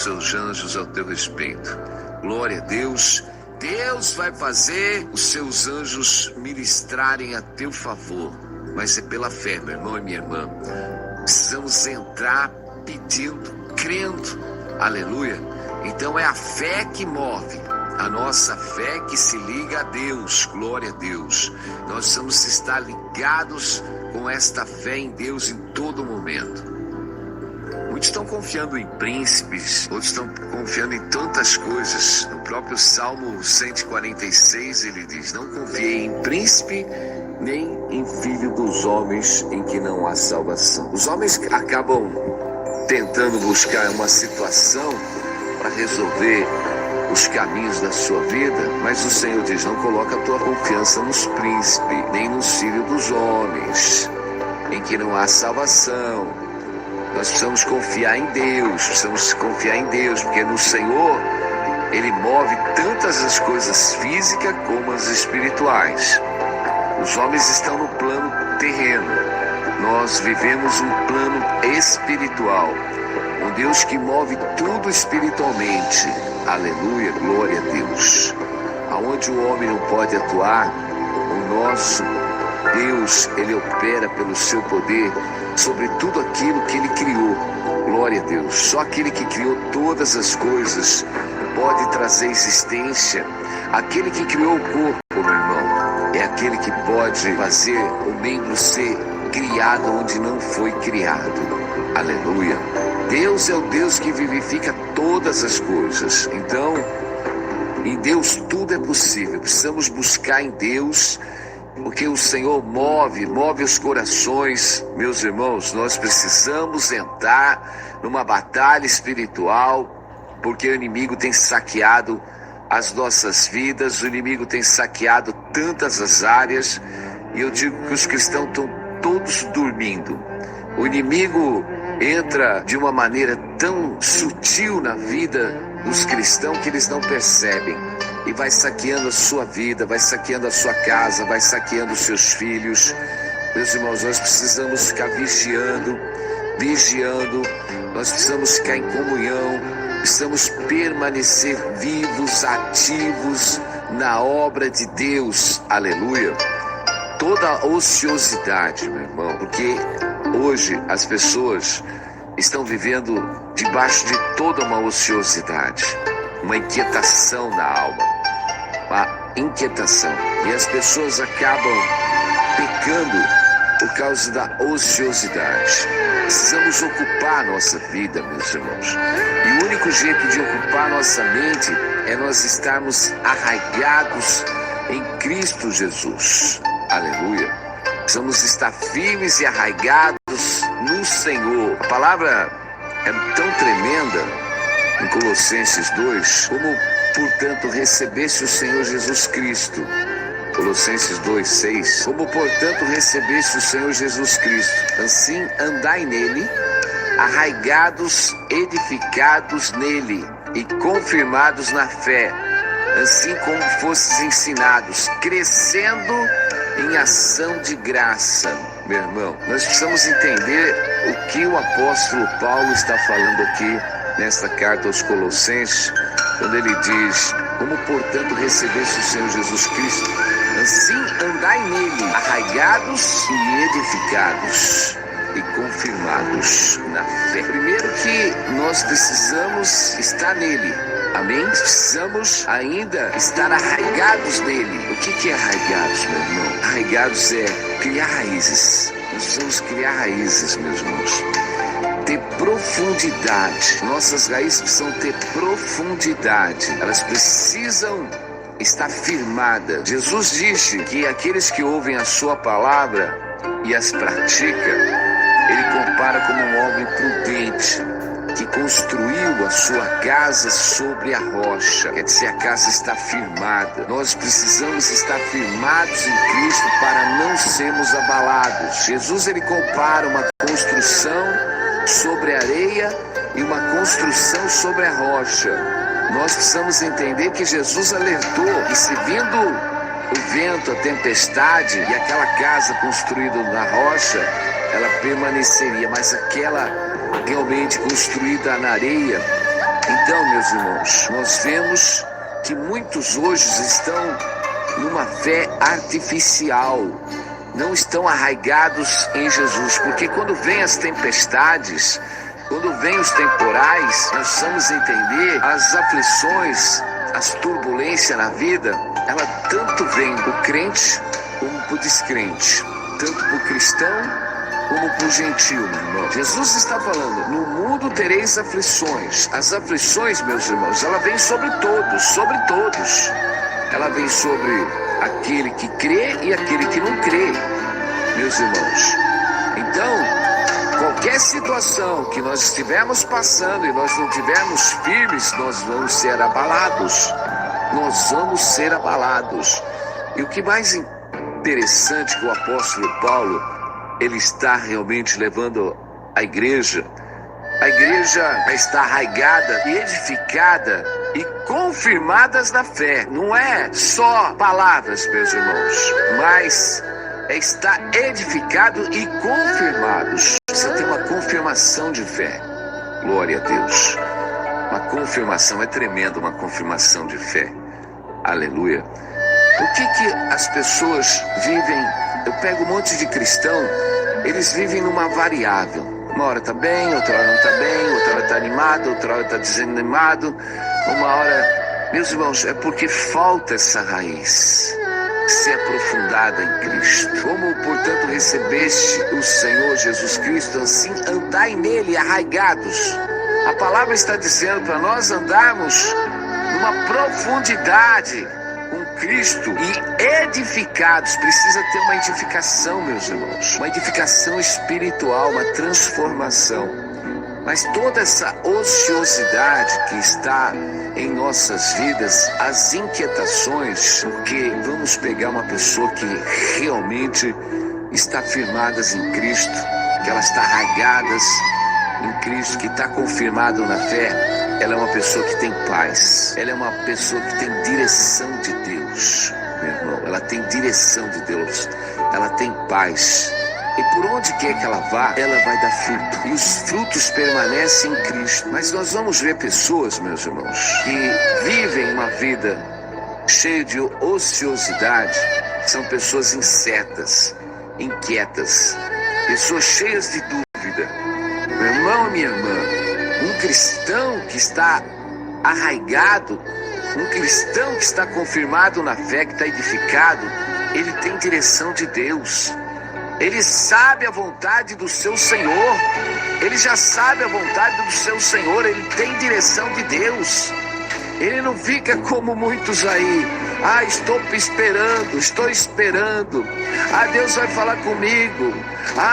seus anjos ao teu respeito. Glória a Deus. Deus vai fazer os seus anjos ministrarem a teu favor. Mas é pela fé, meu irmão e minha irmã. Precisamos entrar pedindo, crendo. Aleluia. Então é a fé que move. A nossa fé que se liga a Deus. Glória a Deus. Nós precisamos estar ligados com esta fé em Deus em todo momento. Muitos estão confiando em príncipes, outros estão confiando em tantas coisas. No próprio Salmo 146 ele diz: não confiei em príncipe, nem em filho dos homens em que não há salvação. Os homens acabam tentando buscar uma situação para resolver os caminhos da sua vida, mas o Senhor diz: não coloca a tua confiança nos príncipes, nem nos filhos dos homens em que não há salvação. Nós precisamos confiar em Deus, porque no Senhor Ele move tantas as coisas físicas como as espirituais. Os homens estão no plano terreno, nós vivemos um plano espiritual, um Deus que move tudo espiritualmente. Aleluia, glória a Deus. Aonde o homem não pode atuar, o nosso Deus, Ele opera pelo seu poder sobre tudo aquilo que Ele criou. Glória a Deus. Só aquele que criou todas as coisas pode trazer existência. Aquele que criou o corpo, meu irmão, é aquele que pode fazer o membro ser criado onde não foi criado. Aleluia. Deus é o Deus que vivifica todas as coisas. Então, em Deus tudo é possível. Precisamos buscar em Deus, porque o Senhor move os corações. Meus irmãos, nós precisamos entrar numa batalha espiritual, porque o inimigo tem saqueado as nossas vidas, o inimigo tem saqueado tantas as áreas, e eu digo que os cristãos estão todos dormindo. O inimigo entra de uma maneira tão sutil na vida dos cristãos que eles não percebem. E vai saqueando a sua vida, vai saqueando a sua casa, vai saqueando os seus filhos. Meus irmãos, nós precisamos ficar vigiando. Nós precisamos ficar em comunhão, precisamos permanecer vivos, ativos na obra de Deus. Aleluia. Toda ociosidade, meu irmão, porque hoje as pessoas estão vivendo debaixo de toda uma ociosidade, uma inquietação na alma, uma inquietação. E as pessoas acabam pecando por causa da ociosidade. Precisamos ocupar a nossa vida, meus irmãos. E o único jeito de ocupar a nossa mente é nós estarmos arraigados em Cristo Jesus. Aleluia. Precisamos estar firmes e arraigados no Senhor. A palavra é tão tremenda em Colossenses 2, como, portanto, recebesse o Senhor Jesus Cristo. Colossenses 2, 6. Como, portanto, recebesse o Senhor Jesus Cristo, assim andai nele, arraigados, edificados nele e confirmados na fé, assim como fostes ensinados, crescendo em ação de graça. Meu irmão, nós precisamos entender o que o apóstolo Paulo está falando aqui nesta carta aos Colossenses, quando ele diz: como portanto recebeste o Senhor Jesus Cristo, assim andai nele, arraigados e edificados e confirmados na fé. Primeiro que nós precisamos estar nele. Amém? Precisamos ainda estar arraigados nele. O que é arraigados, meu irmão? Arraigados é criar raízes. Nós precisamos criar raízes, meus irmãos. Ter profundidade. Nossas raízes precisam ter profundidade. Elas precisam estar firmadas. Jesus disse que aqueles que ouvem a sua palavra e as praticam, ele compara como um homem prudente que construiu a sua casa sobre a rocha. Quer dizer, a casa está firmada. Nós precisamos estar firmados em Cristo para não sermos abalados. Jesus, ele compara uma construção sobre a areia e uma construção sobre a rocha. Nós precisamos entender que Jesus alertou que, se vindo o vento, a tempestade, e aquela casa construída na rocha, ela permaneceria, mas aquela realmente construída na areia, Então, meus irmãos, nós vemos que muitos hoje estão numa fé artificial, não estão arraigados em Jesus, porque quando vem as tempestades, quando vem os temporais, nós precisamos entender as aflições, as turbulências na vida, ela tanto vem do crente como pro descrente, tanto pro cristão como pro gentil, meu irmão. Jesus está falando, no mundo tereis aflições. As aflições, meus irmãos, ela vem sobre todos, sobre todos. Ela vem sobre aquele que crê e aquele que não crê, meus irmãos. Então, qualquer situação que nós estivermos passando e nós não estivermos firmes, nós vamos ser abalados. Nós vamos ser abalados. E o que mais interessante que o apóstolo Paulo, ele está realmente levando a igreja está arraigada e edificada e confirmadas na fé. Não é só palavras, meus irmãos, mas está edificado e confirmados. Precisa ter uma confirmação de fé. Glória a Deus. Uma confirmação, é tremendo uma confirmação de fé. Aleluia. Por que as pessoas vivem, eu pego um monte de cristão, eles vivem numa variável. Uma hora está bem, outra hora não está bem, outra hora está animado, outra hora está desanimado. Uma hora, meus irmãos, é porque falta essa raiz ser aprofundada em Cristo. Como, portanto, recebeste o Senhor Jesus Cristo, assim andai nele arraigados. A palavra está dizendo para nós andarmos numa profundidade com Cristo e edificados. Precisa ter uma edificação, meus irmãos, uma edificação espiritual, uma transformação. Mas toda essa ociosidade que está em nossas vidas, as inquietações, porque vamos pegar uma pessoa que realmente está firmada em Cristo, que ela está arraigadas em Cristo, que está confirmado na fé. Ela é uma pessoa que tem paz. Ela é uma pessoa que tem direção de Deus, meu irmão. Ela tem direção de Deus. Ela tem paz. E por onde quer que ela vá, ela vai dar fruto. E os frutos permanecem em Cristo. Mas nós vamos ver pessoas, meus irmãos, que vivem uma vida cheia de ociosidade. São pessoas incertas, inquietas, pessoas cheias de dúvida. Meu irmão e minha irmã, um cristão que está arraigado, um cristão que está confirmado na fé, que está edificado, ele tem direção de Deus. Ele sabe a vontade do seu Senhor. Ele já sabe a vontade do seu Senhor. Ele tem direção de Deus. Ele não fica como muitos aí. Estou esperando. Deus vai falar comigo.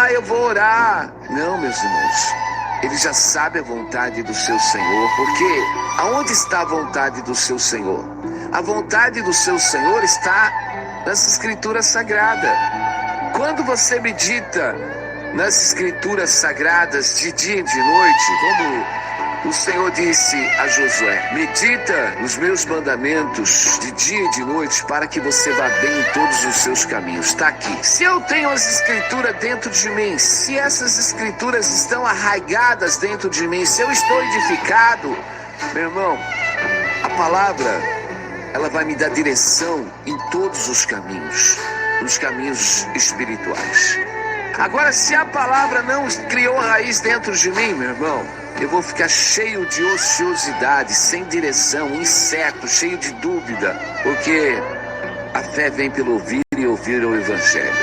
Eu vou orar. Não, meus irmãos. Ele já sabe a vontade do seu Senhor. Porque aonde está a vontade do seu Senhor? A vontade do seu Senhor está nas Escrituras Sagradas. Quando você medita nas Escrituras Sagradas de dia e de noite, como o Senhor disse a Josué, medita nos meus mandamentos de dia e de noite para que você vá bem em todos os seus caminhos. Está aqui. Se eu tenho as Escrituras dentro de mim, se essas Escrituras estão arraigadas dentro de mim, se eu estou edificado, meu irmão, a palavra, ela vai me dar direção em todos os caminhos. Nos caminhos espirituais. Agora, se a palavra não criou raiz dentro de mim, meu irmão, eu vou ficar cheio de ociosidade, sem direção, incerto, cheio de dúvida, porque a fé vem pelo ouvir e ouvir o Evangelho.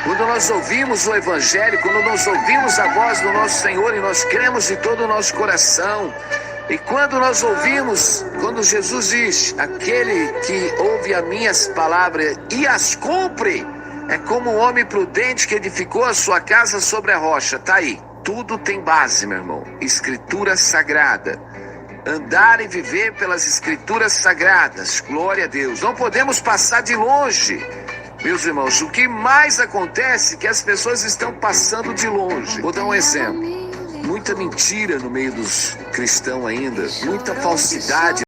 Quando nós ouvimos o Evangelho, quando nós ouvimos a voz do nosso Senhor e nós cremos de todo o nosso coração, e quando nós ouvimos, quando Jesus diz, aquele que ouve as minhas palavras e as cumpre, é como um homem prudente que edificou a sua casa sobre a rocha. Tá aí, tudo tem base, meu irmão. Escritura sagrada. Andar e viver pelas Escrituras sagradas. Glória a Deus. Não podemos passar de longe. Meus irmãos, o que mais acontece é que as pessoas estão passando de longe. Vou dar um exemplo. Muita mentira no meio dos cristãos ainda, muita falsidade